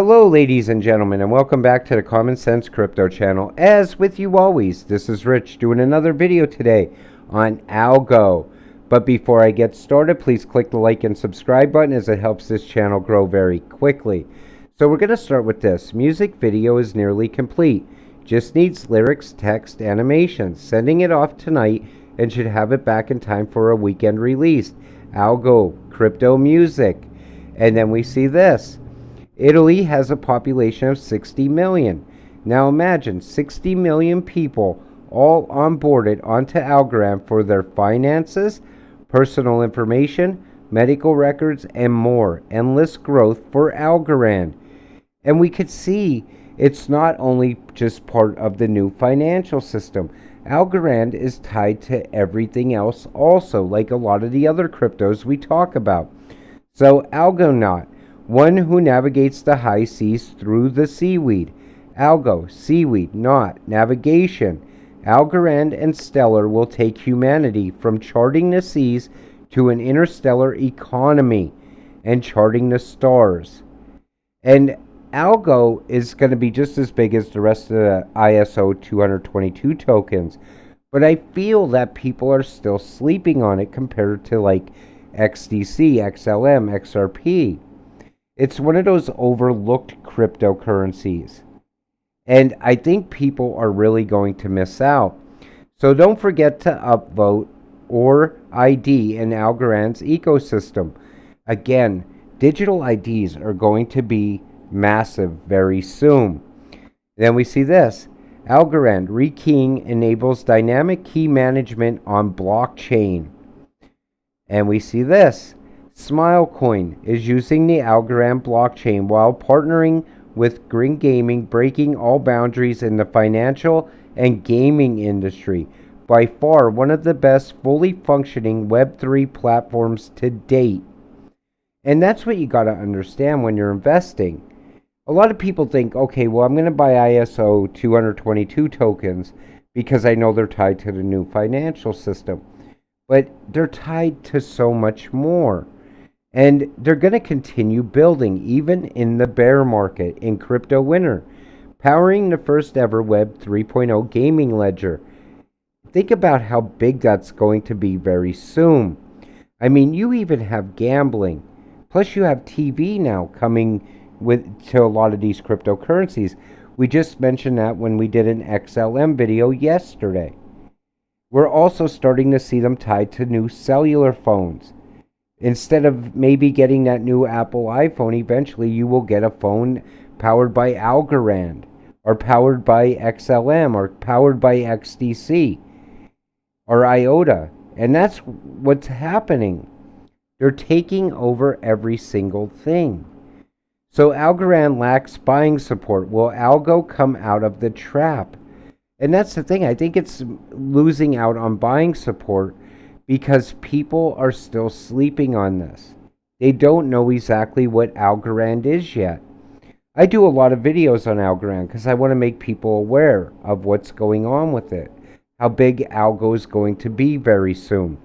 Hello, ladies and gentlemen, and welcome back to the Common Sense Crypto channel. As with you always, this is Rich doing another video today on Algo. But before I get started, please click the like and subscribe button as it helps this channel grow very quickly. So we're going to start with this. Music video is nearly complete. Just needs lyrics, text, animations. Sending it off tonight and should have it back in time for a weekend release. Algo, crypto music. And then we see this. Italy has a population of 60 million. Now imagine 60 million people all onboarded onto Algorand for their finances, personal information, medical records, and more. Endless growth for Algorand. And we could see it's not only just part of the new financial system. Algorand is tied to everything else also, like a lot of the other cryptos we talk about. So Algonaut, one who navigates the high seas through the seaweed. Algo, seaweed, not navigation. Algorand and Stellar will take humanity from charting the seas to an interstellar economy and charting the stars. And Algo is going to be just as big as the rest of the ISO 222 tokens, but I feel that people are still sleeping on it compared to like XDC, XLM, XRP. It's one of those overlooked cryptocurrencies, and I think people are really going to miss out. So don't forget to upvote or ID in Algorand's ecosystem. Again, digital IDs are going to be massive very soon. Then we see this. Algorand rekeying enables dynamic key management on blockchain. And we see this. Smilecoin is using the Algorand blockchain while partnering with Green Gaming, breaking all boundaries in the financial and gaming industry. By far one of the best fully functioning Web3 platforms to date. And that's what you got to understand when you're investing. A lot of people think, okay, well, I'm going to buy ISO 222 tokens because I know they're tied to the new financial system. But they're tied to so much more. And they're going to continue building even in the bear market in crypto winter, powering the first ever Web 3.0 gaming ledger. Think about how big that's going to be very soon. I mean, you even have gambling. Plus you have TV now coming to a lot of these cryptocurrencies. We just mentioned that when we did an XLM video yesterday. We're also starting to see them tied to new cellular phones. Instead of maybe getting that new Apple iPhone, eventually you will get a phone powered by Algorand, or powered by XLM, or powered by XDC, or IOTA. And that's what's happening. They're taking over every single thing. So Algorand lacks buying support. Will Algo come out of the trap? And that's the thing. I think it's losing out on buying support because people are still sleeping on this. They don't know exactly what Algorand is yet. I do a lot of videos on Algorand because I want to make people aware of what's going on with it, how big Algo is going to be very soon.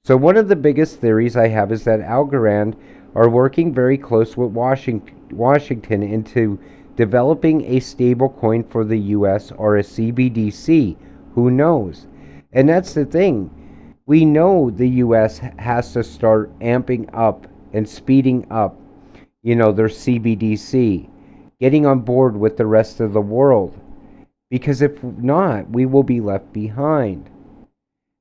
So one of the biggest theories I have is that Algorand are working very close with Washington into developing a stablecoin for the US or a CBDC. Who knows? And that's the thing. We know the US has to start amping up and speeding up, their CBDC, getting on board with the rest of the world. Because if not, we will be left behind.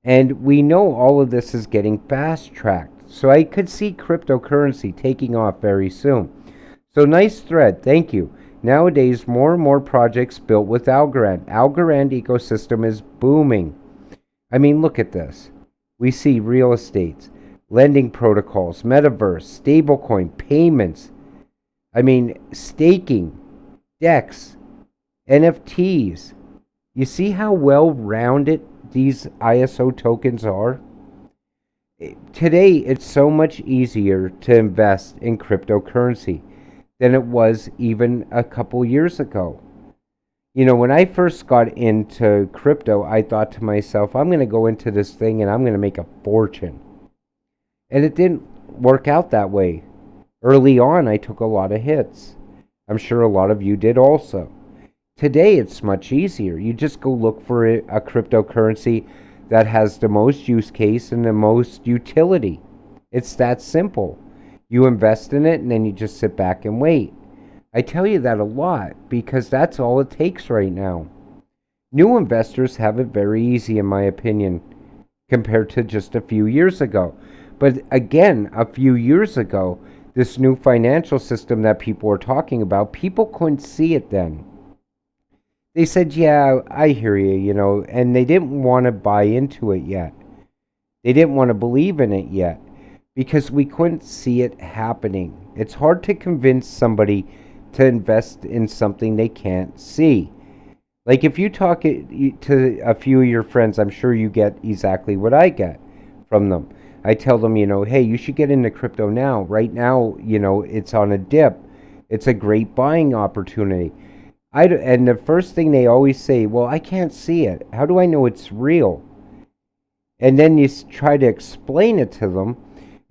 And we know all of this is getting fast-tracked. So I could see cryptocurrency taking off very soon. So nice thread. Thank you. Nowadays, more and more projects built with Algorand. Algorand ecosystem is booming. I mean, look at this. We see real estates, lending protocols, metaverse, stablecoin, payments. I mean, staking, DEX, NFTs. You see how well-rounded these ISO tokens are? Today, it's so much easier to invest in cryptocurrency than it was even a couple years ago. When I first got into crypto, I thought to myself, I'm going to go into this thing and I'm going to make a fortune. And it didn't work out that way. Early on, I took a lot of hits. I'm sure a lot of you did also. Today, it's much easier. You just go look for a cryptocurrency that has the most use case and the most utility. It's that simple. You invest in it and then you just sit back and wait. I tell you that a lot because that's all it takes right now. New investors have it very easy, in my opinion, compared to just a few years ago. But again, a few years ago, this new financial system that people were talking about, people couldn't see it then. They said, yeah, I hear you, and they didn't want to buy into it yet. They didn't want to believe in it yet because we couldn't see it happening. It's hard to convince somebody to invest in something they can't see. Like if you talk to a few of your friends, I'm sure you get exactly what I get from them. I tell them, hey, you should get into crypto now. Right now, it's on a dip. It's a great buying opportunity. And the first thing they always say, well, I can't see it. How do I know it's real? And then you try to explain it to them,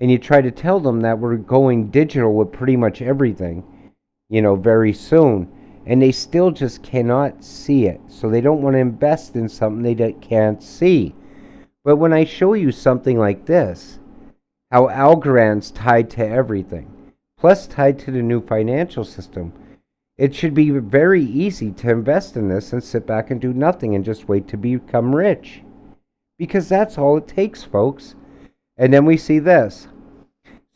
and you try to tell them that we're going digital with pretty much everything, very soon. And they still just cannot see it. So they don't want to invest in something they can't see. But when I show you something like this, how Algorand's tied to everything, plus tied to the new financial system, it should be very easy to invest in this and sit back and do nothing and just wait to become rich. Because that's all it takes, folks. And then we see this.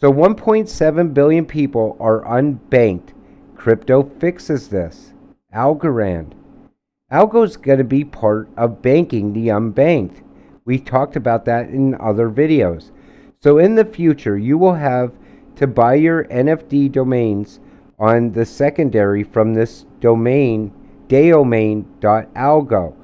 So 1.7 billion people are unbanked. Crypto fixes this. Algorand. Algo's going to be part of banking the unbanked. We've talked about that in other videos. So in the future, you will have to buy your NFT domains on the secondary from this domain, domain.algo.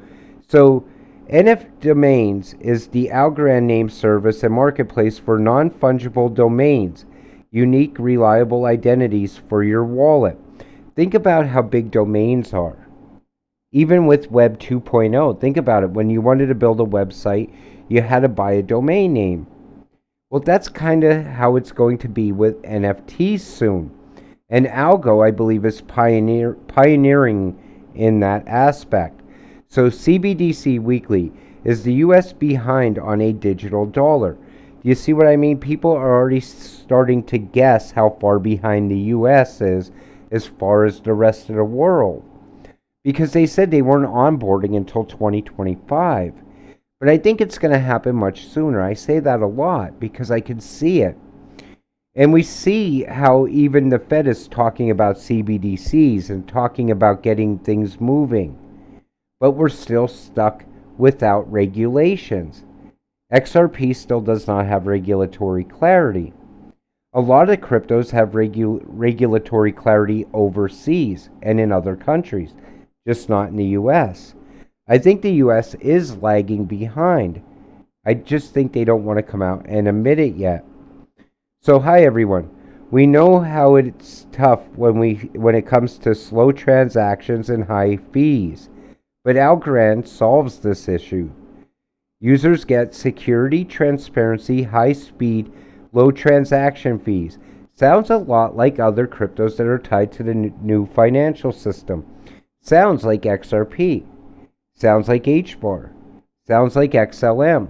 So NFT Domains is the Algorand name service and marketplace for non-fungible domains, unique, reliable identities for your wallet. Think about how big domains are. Even with Web 2.0, think about it. When you wanted to build a website, you had to buy a domain name. Well, that's kind of how it's going to be with NFTs soon. And Algo, I believe, is pioneering in that aspect. So CBDC Weekly is the US behind on a digital dollar. Do you see what I mean? People are already starting to guess how far behind the US is as far as the rest of the world. Because they said they weren't onboarding until 2025. But I think it's going to happen much sooner. I say that a lot because I can see it. And we see how even the Fed is talking about CBDCs and talking about getting things moving. But we're still stuck without regulations. XRP still does not have regulatory clarity. A lot of cryptos have regulatory clarity overseas and in other countries, just not in the US. I think the US is lagging behind. I just think they don't want to come out and admit it yet. So hi everyone. We know how it's tough when it comes to slow transactions and high fees. But Algorand solves this issue. Users get security, transparency, high speed, low transaction fees. Sounds a lot like other cryptos that are tied to the new financial system. Sounds like XRP. Sounds like HBAR. Sounds like XLM.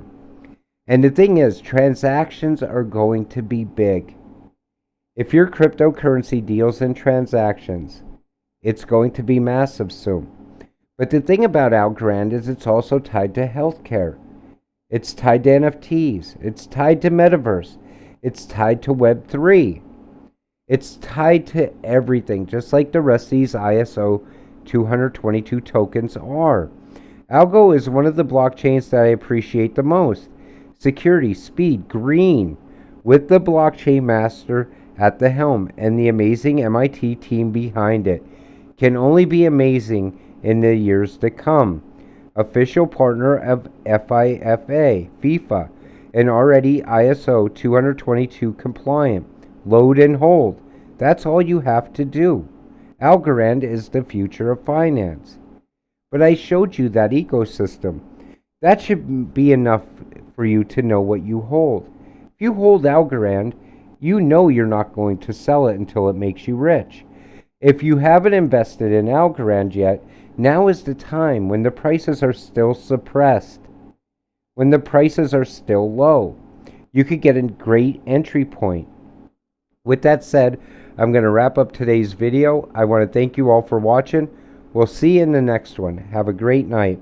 And the thing is, transactions are going to be big. If your cryptocurrency deals in transactions, it's going to be massive soon. But the thing about Algorand is it's also tied to healthcare. It's tied to NFTs. It's tied to Metaverse. It's tied to Web3. It's tied to everything, just like the rest of these ISO 222 tokens are. Algo is one of the blockchains that I appreciate the most. Security, speed, green, with the blockchain master at the helm and the amazing MIT team behind it. Can only be amazing in the years to come. Official partner of FIFA, and already ISO 222 compliant. Load and hold. That's all you have to do. Algorand is the future of finance. But I showed you that ecosystem. That should be enough for you to know what you hold. If you hold Algorand, you know you're not going to sell it until it makes you rich. If you haven't invested in Algorand yet, now is the time when the prices are still suppressed, when the prices are still low. You could get a great entry point. With that said, I'm going to wrap up today's video. I want to thank you all for watching. We'll see you in the next one. Have a great night.